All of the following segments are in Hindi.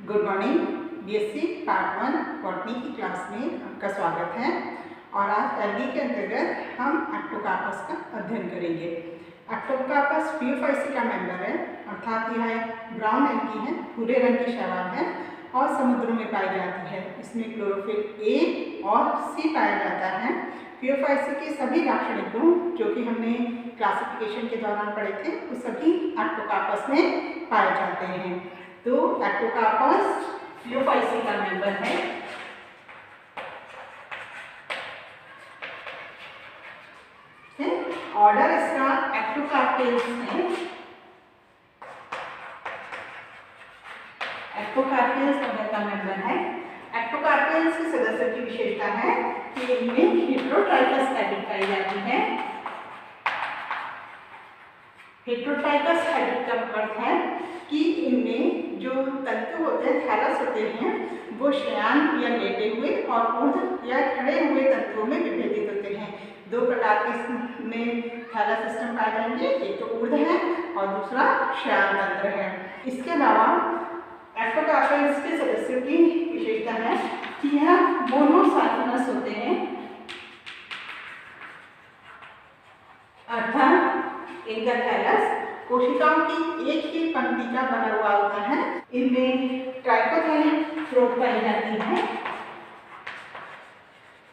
Good morning. BSc part 1 botany की क्लास में आपका स्वागत है। और आज एलगी के अंतर्गत हम एक्टोकार्पस का अध्ययन करेंगे। एक्टोकार्पस पीओफाइसी का मेंबर है, अर्थात यह एक ब्राउन रंग की है, भूरे रंग की शैवाल है और समुद्रों में पाई जाती है। इसमें क्लोरोफिल ए और सी पाया जाता है। पीओफाइसी के सभी लाक्षणिक गुण जो कि हमने क्लासिफिकेशन के दौरान पढ़े थे, वो सभी एक्टोकार्पस में पाए जाते हैं। तो एक्टोकार्पस पीओफाइसी का मेंबर है। ऑर्डर इसका एक्टोकार्पेल्स है। एक्टोकार्पेल्स ऑर्डर का मेंबर है। एक्टोकार्पेल्स के सदस्यों की विशेषता है कि इनमें हेटेरोट्राइकस हैबिट पाई जाती है। हेटेरोट्राइकस हैबिट का अर्थ है कि इनमें जो तंतु होते हैं, थैलस होते हैं, वो शयन या लेटे हुए और ऊर्ध्व या खड़े हुए तंतुओं में विभेदित होते हैं। दो प्रकार के इसमें थैलस सिस्टम पाए जाएंगे, एक तो ऊर्ध्व है और दूसरा शयन तंत्र है। इसके अलावा एक्टोकार्पेल्स के सदस्यों की विशेषता है कि यह मोनोसाइफिनस होते हैं, अर्थात इनका थैलस कोशिकाओं की एक ही पंक्ति का बना हुआ होता है। इनमें ट्राइकोथैलिक ग्रोथ पाई जाती है।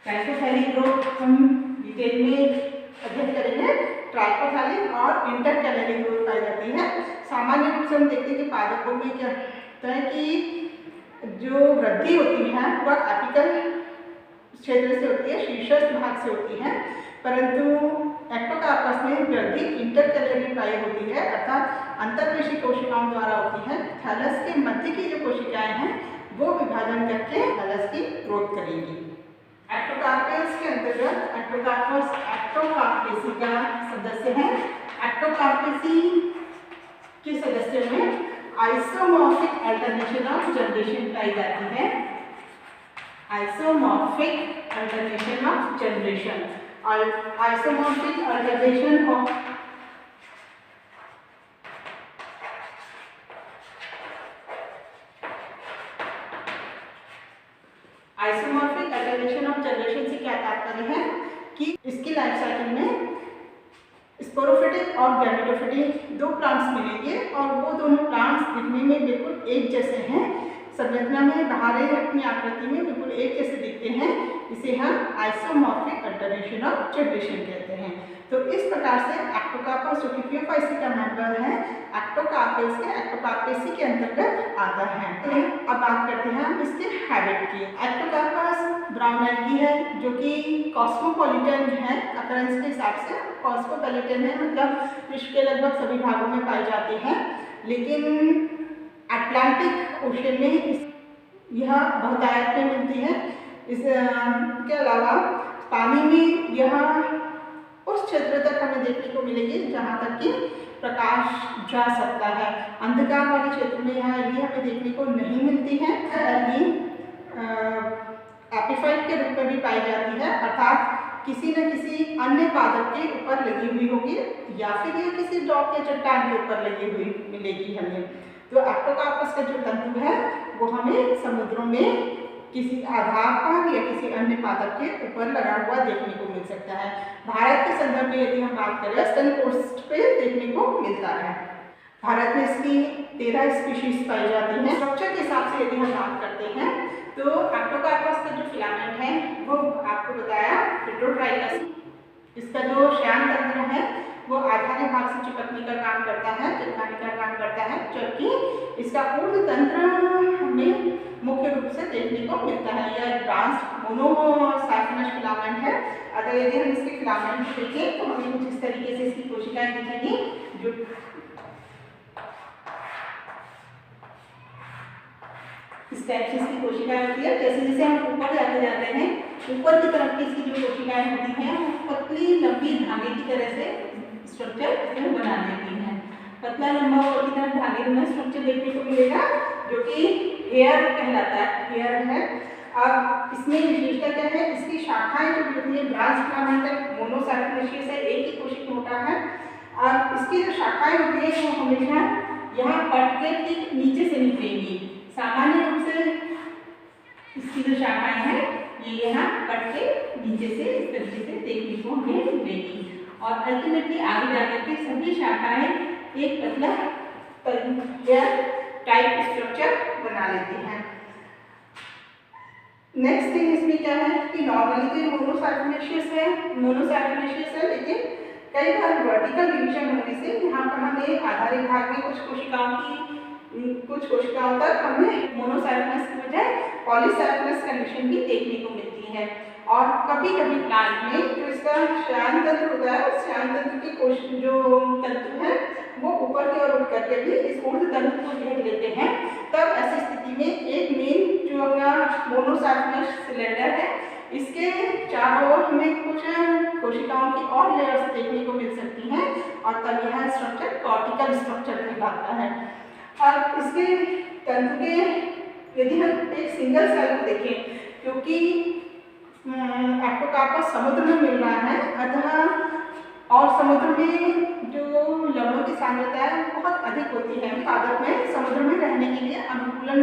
ट्राइकोथैलिक ग्रोथ हम डिटेल में अध्ययन करेंगे। ट्राइकोथैलिक और इंटरकैलरी ग्रोथ पाई जाती है। सामान्य रूप से हम देखते हैं कि पादपों में क्या होता है कि जो वृद्धि होती है वह एपिकल क्षेत्र से होती है, शीर्षस्थ भाग से होती है, परंतु एक्टोकार्पस में वृद्धि इंटरकैलरी पाई होती है, अर्थात अंतर्वेशी कोशिकाओं द्वारा होती है। थैलस के मध्य की जो कोशिकाएं हैं वो विभाजन करके थैलस की ग्रोथ करेंगी। एक्टोकार्पेल्स के अंतर्गत एक्टोकार्पस एक्टोकार्पेसी का सदस्य है। एक्टोकार्पेसी के सदस्यों में आइसोमॉर्फिक अल्टरनेशन ऑफ जनरेशन पाई जाती है। आइसोमॉर्फिक अल्टरनेशन ऑफ जनरेशन और isomorphic alternation of isomorphic alternation of generation से क्या तात्पर्य है कि इसकी लाइफ साइकिल में स्पोरोफिटिक और गैमेटोफिटिक दो प्लांट्स मिलेंगे और वो दोनों प्लांट्स दिखने में बिल्कुल एक जैसे हैं, संरचना में, बाहरी अपनी आकृति में बिल्कुल एक जैसे दिखते हैं। इसे हम आइसोमॉर्फिक अल्टरनेशन ऑफ जनरेशन कहते हैं। तो इस प्रकार से एक्टोकार्पस जो कि पीओफाइसी का मेंबर है, एक्टोकार्पेल्स के एक्टोकार्पेसी के अंतर्गत आता है। तो अब बात करते हैं हम इसके हैबिट की। एक्टोकार्पस ब्राउन रंग की है जो कि कॉस्मोपॉलिटन है, अकरेंस के हिसाब से कॉस्मोपॉलिटन है, मतलब विश्व के लगभग सभी भागों में पाई जाती है। लेकिन अटलांटिक ओशन में यह बहुतायत में मिलती है। इसके अलावा पानी में यह उस क्षेत्र तक हमें देखने को मिलेगी जहाँ तक कि प्रकाश जा सकता है। अंधकार वाले क्षेत्र में यह एलगी हमें देखने को नहीं मिलती है। एलगी एपिफाइट के रूप में भी पाई जाती है, अर्थात किसी न किसी अन्य पादप के ऊपर लगी हुई होगी या फिर यह किसी रॉक या चट्टान के ऊपर लगी हुई मिलेगी हमें। तो एक्टोकार्पस का जो तंतु है वो हमें समुद्रों में किसी आधार पर या किसी अन्य पादप के ऊपर लगा हुआ देखने को मिल सकता है। भारत के संदर्भ में यदि हम बात करें, वेस्टर्न कोस्ट पे देखने को मिलता है। भारत में इसकी 13 स्पीशीज पाई जाती हैं। स्ट्रक्चर के हिसाब से यदि हम बात करते हैं तो एक्टोकार्पस का जो फिलामेंट है वो आपको बताया हेटेरोट्राइकस। इसका जो शयन तंत्र है वो आधारी भाग से चिपकने का काम करता है, चिपकाने का काम करता है, जबकि इसका ऊर्ध्व तंत्र हमें मुख्य रूप से देखने को मिलता है। यह एडवांस्ड मोनोसाइफिनस फिलामेंट है। अगर यदि हम इसके फिलामेंट देखें तो हमें कुछ इस तरीके से इसकी कोशिकाएं दिखेंगी जो इस टाइप से इसकी कोशिकाएं होती है। जैसे जैसे हम ऊपर जाते हैं, ऊपर की तरफ की इसकी जो कोशिकाएं होती हैं वो पतली लंबी धागे की तरह से स्ट्रक्चर इसमें बना देती हैं। पतला लंबा ऊपर की तरफ धागे में स्ट्रक्चर देखने को मिलेगा जो कि हेयर कहलाता है, हेयर है। अब इसमें विशेषता क्या है, इसकी शाखाएं जो होती है ब्रांच फिलामेंट है, मोनोसाइफिनस है, एक ही कोशिक होता है। अब इसकी जो शाखाएं होती है वो हमेशा यहाँ पट के ठीक नीचे से निकलेंगी। सामान्य ये यहाँ कट के नीचे से इस तरीके से देखने को हमें मिलेगी। और अल्टीमेटली आगे जाकर के सभी शाखाएं एक पतला टाइप स्ट्रक्चर बना लेती हैं। नेक्स्ट थिंग इसमें क्या है कि नॉर्मली तो ये मोनोसाइक्लोशियस है, लेकिन कई बार वर्टिकल डिवीजन होने से यहाँ पर हमें आधारित भाग में कुछ कोशिकाओं तक हमें मोनोसाइक्लोस की बजाय पॉलीसाइक्लोस कंडीशन भी देखने को मिलती है। और कभी कभी प्लांट में जो इसका श्यान तंत्र होता है, उस श्यान तंत्र की जो तंतु है वो ऊपर की ओर उठ करके भी इस ऊर्ध्व तंत्र को घेर लेते हैं। तब ऐसी स्थिति में एक मेन जो अपना मोनोसाइक्लोस सिलेंडर है, इसके चारों ओर हमें कुछ कोशिकाओं की और लेयर्स देखने को मिल सकती हैं और तब यह स्ट्रक्चर कॉर्टिकल स्ट्रक्चर कहलाता है। अब इसके तंतु के यदि हम एक सिंगल सेल को देखें, क्योंकि एक्टोकार्पस समुद्र में मिल रहा है, अतः और समुद्र में जो लवणों की सांद्रता है बहुत अधिक होती है, पादप में समुद्र में रहने के लिए अनुकूलन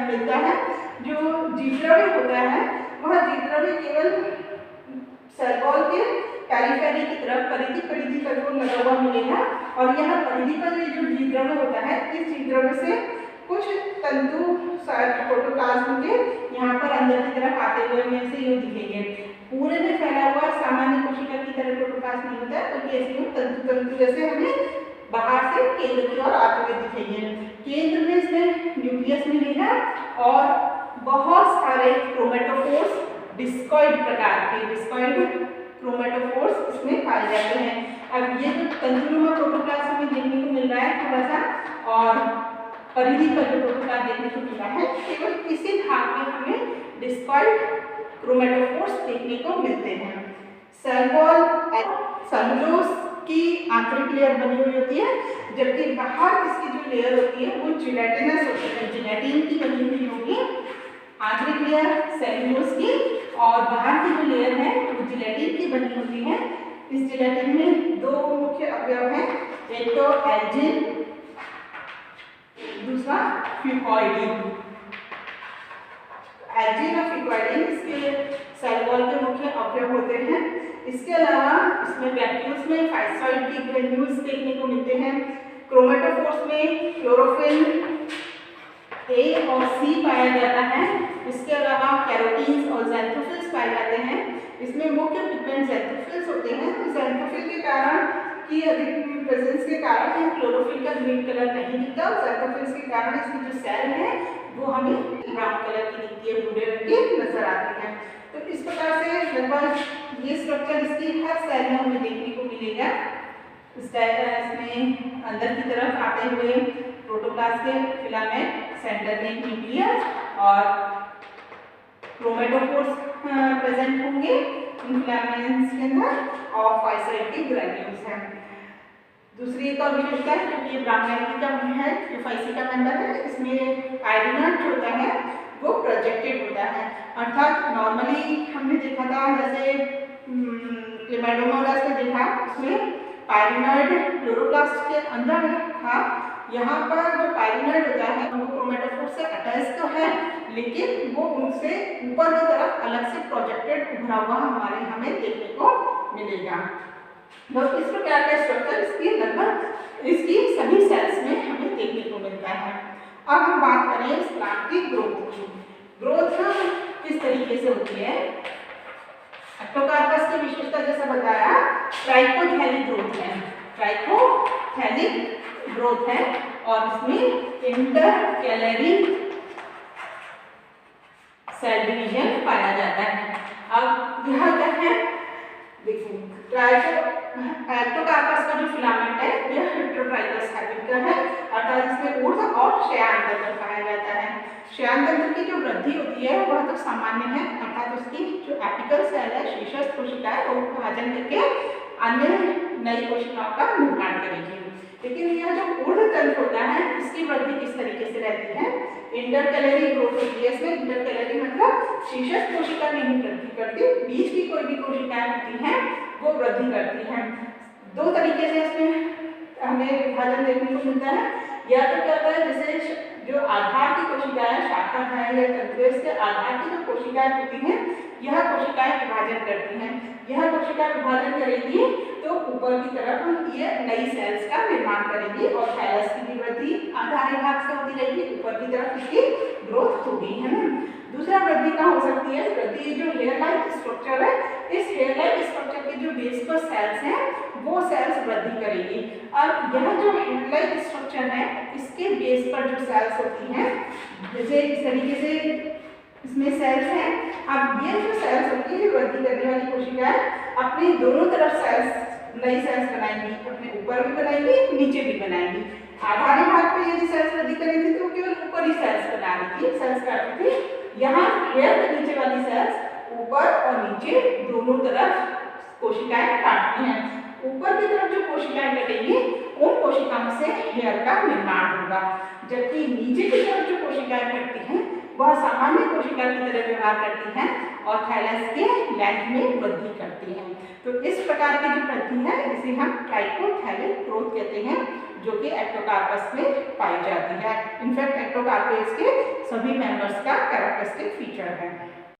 मिलता है। जो जीवद्रव्य होता है वह जीवद्रव्य केवल सेल वॉल के पेरिफेरी की तरफ परिधि पर वो लगा हुआ मिलेगा और यह परिधि पर जो जीवद्रव्य होता है, इस जीवद्रव्य से कुछ तंतु प्रोटोप्लाज्म के यहाँ पर अंदर की तरफ आते हुए में से यूं दिखेंगे। पूरे में फैला हुआ सामान्य कोशिका की तरह प्रोटोप्लाज्म नहीं होता है, बल्कि ऐसे तंतु जैसे हमें बाहर से केंद्र की ओर आते हुए दिखेंगे। केंद्र में इसमें न्यूक्लियस मिलेगा और बहुत सारे क्रोमेटोफोर्स डिस्कॉइड प्रकार के क्रोमेटोफोर्स इसमें पाए जाते हैं। अब ये जो तंतुनुमा प्रोटोप्लाज्म में देखने को मिल रहा है थोड़ा सा, और परिधि पर जो प्रोटोप्लाज्म देखने को मिला है, केवल किसी भाग में हमें डिस्कॉइड क्रोमेटोफोर्स देखने को मिलते हैं। सेल वॉल सेलुलोज की आंतरिक लेयर बनी हुई होती है, जबकि बाहर इसकी जो लेयर होती है वो जिलेटिनस होती है, जिलेटिन की बनी हुई होगी आंतरिक लेयर सेलुलोज की, और बाहर की जो लेयर है वो जिलेटिन की बनी होती है। इस जिलेटिन में दो मुख्य अवयव हैं, एक तो एल्जिन, दूसरा फ्यूकॉइडिन। एल्जिन और फ्यूकॉइडिन इसके सेल वॉल के मुख्य अवयव होते हैं। इसके अलावा इसमें वैक्यूल्स में फाइसॉइड की ग्रेन्यूल्स देखने को मिलते हैं। क्रोमेटोफोर्स में क्लोरोफिल ए और सी पाया जाता है। इसके अलावा कैरोटीन्स और ज़ैंथोफिल्स पाए जाते हैं। इसमें मुख्य पिगमेंट ज़ैंथोफिल्स होते हैं। ज़ैंथोफिल के कारण की अधिक प्रेजेंस के कारण क्लोरोफिल का ग्रीन कलर नहीं दिखता, और ज़ैंथोफिल्स के कारण इसकी जो सेल है वो हमें ब्राउन कलर की दिखती है, भूरे रंग की नजर आती है। तो इस प्रकार से लगभग ये स्ट्रक्चर इसकी हर सेल में हमें देखने को मिलेगा। इसमें अंदर की तरफ आते हुए प्रोटोप्लास्ट के फिलामेंट, सेंटर में न्यूक्लियस और क्रोमेटोफोर्स प्रेजेंट होंगे इन फिलामेंट्स के अंदर, और फाइसॉइड की ग्रेन्यूल्स हैं। दूसरी एक और विशेषता है, क्योंकि ये ब्राह्मणी का है, ये फाइसी का मेंबर है, इसमें पायरिनट जो होता है वो प्रोजेक्टेड होता है। अर्थात नॉर्मली हमने देखा था जैसे क्लेमाइडोमोनास में देखा, उसमें पायरिनॉइड क्लोरोप्लास्ट के अंदर था। यहाँ पर जो पायरिनॉइड होता है वो क्रोमेटोफोर से अटैच तो है, लेकिन वो उनसे ऊपर की तरफ अलग से प्रोजेक्टेड उभरा हुआ हमें देखने को मिलेगा। तो इस प्रकार का स्ट्रक्चर इसकी सभी सेल्स में हमें देखने को मिलता है। अब हम बात करें इस प्लांट की ग्रोथ की। ग्रोथ किस तरीके से होती है? एक्टोकार्पस की विशेषता जैसा बताया, ट्राइकोथैलिक ग्रोथ है, ट्राइकोथैलिक ग्रोथ है, और इसमें इंटरकैलरी सेल डिवीजन पाया जाता है। अब यह क्या है देखिए, एक्टोकार्पस का जो फिलामेंट है यह हेटेरोट्राइकस हैबिट का है, अर्थात इसमें ऊर्ध्व और शयान तंत्र पाया जाता है। शयान तंत्र की जो वृद्धि होती है वह तो सामान्य है, अर्थात उसकी जो एपिकल सेल है, शीर्षस्थ कोशिका है, वो विभाजन करके अन्य नई कोशिकाओं का निर्माण करेगी। लेकिन यह जो ऊर्ध्व तंत्र होता है इसकी वृद्धि किस तरीके से रहती है? इंटरकैलरी ग्रोथ होती है। इसमें इंटरकैलरी मतलब शीर्षस्थ कोशिका नहीं वृद्धि करती, बीच की कोई भी कोशिकाएं होती हैं वो वृद्धि करती हैं। दो तरीके से इसमें हमें विभाजन देखने को मिलता है। या तो क्या होता है, जैसे जो आधार की कोशिका है, शाखा है या तंत्रिका के आधार की जो कोशिकाएं होती हैं यह कोशिकाएं विभाजन करती हैं। यह कोशिकाएं विभाजन करेंगी तो ऊपर की तरफ ये नई सेल्स का निर्माण करेंगी और थायलस की भी वृद्धि आधारी भाग से होती रहेगी, ऊपर की तरफ इसकी ग्रोथ होगी, है ना। दूसरा वृद्धि कहाँ हो सकती है? वृद्धि जो हेयर लाइक स्ट्रक्चर है, इस हेयर लाइक स्ट्रक्चर के जो बेस पर सेल्स हैं वो सेल्स वृद्धि करेगी। अब यह जो हेयर लाइक स्ट्रक्चर है इसके बेस पर जो सेल्स होती हैं, जैसे इस तरीके से इसमें सेल्स हैं। अब ये जो सेल्स होती है वृद्धि करने वाली कोशिकाएं अपने दोनों तरफ सेल्स नई सेल्स बनाएंगी, अपने ऊपर भी बनाएंगी नीचे भी बनाएंगी। आधारी भाग पे यदि सेल्स वृद्धि करेंगी तो केवल ऊपर ही सेल्स बना रही थी, सेल्स काटती थी। यहाँ हेयर के नीचे वाली सेल्स ऊपर और नीचे दोनों तरफ कोशिकाएं काटती हैं। ऊपर की तरफ जो कोशिकाएं कटेंगी उन कोशिकाओं से हेयर का निर्माण होगा, जबकि नीचे की तरफ जो कोशिकाएं कटती हैं वह सामान्य कोशिका की तरह व्यवहार करती हैं और थायलस के लेंथ में वृद्धि करती हैं। तो इस प्रकार की जो वृद्धि है इसे हम ट्राइकोथैलिक ग्रोथ कहते हैं, जो कि एक्टोकार्पस में पाई जाती है। इनफैक्ट एक्टोकार्पस के सभी मेंबर्स का कैरेक्टरिस्टिक फीचर है।